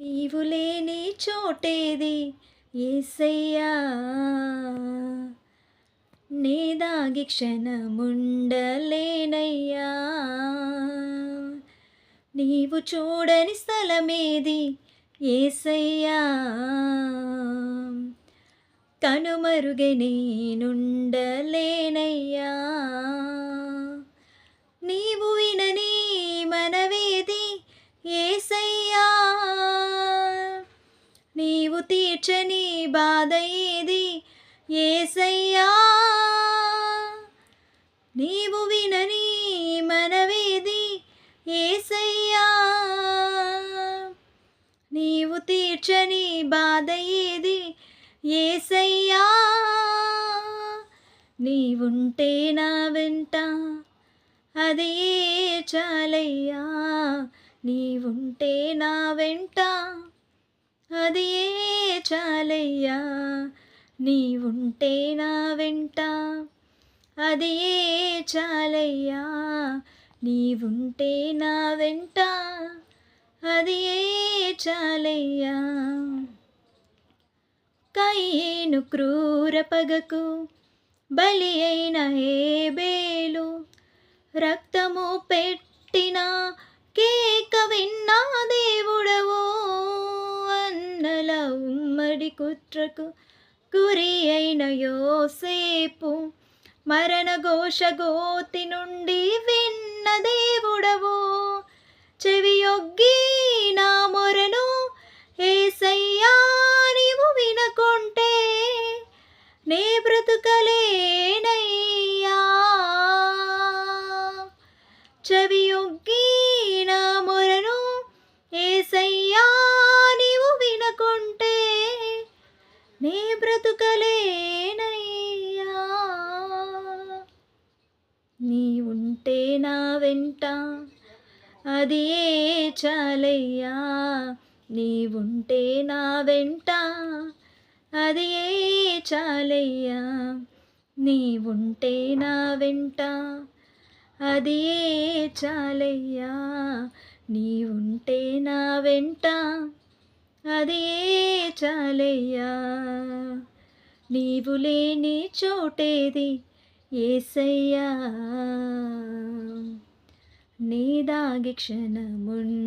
నీవు లేని చోటేది యేసయ్యా, నే దాగి క్షణముండలేనయ్యా. నీవు చూడని స్థలమేది యేసయ్యా, కనుమరుగె నేనుండలేనయ్యా. నీవు వినని మనవేది యేసయ్యా, నీవు తీర్చని బాధ ఏది యేసయ్యా. నీవు వినని మనవేది యేసయ్యా, నీవు తీర్చని బాధ ఏది యేసయ్యా. నీవుంటే నా వెంట అదే చాలయ్యా, నీవుంటే నా వెంట అది చాలయ్యా. నీవుంటే నా వెంట అది చాలయ్యా, నీవుంటే నా వెంట అది చాలయ్యా. కయ్యేను క్రూర పగకు బలి అయిన హేబేలు, రక్తము పెట్టిన కేక విన్నా దేవుడవో. అన్నల ఉమ్మడి కుట్రకు గురి అయిన యోసేపు, మరణ ఘోష గోతి నుండి విన్న దేవుడవో. చెవియొగ్గి నా మొరను యేసయ్యా నీవు వినకుంటే నే బ్రతుకలేనయ్యా. చెవియొగ్గి నా మొరను యేసయ్యా నీవు వినకుంటే నే బ్రతుకలేనయ్యా. నీవుంటే నా వెంట అది చాలయ్యా, నీవుంటే నా వెంట అది చాలయ్యా. నీవుంటే నా వెంట అది చాలయ్యా, నీవుంటే నా వెంట అది చాలయ్యా. నీవు లేని చోటేది యేసయ్యా, నీ దాగి క్షణముండలేనయ్యా.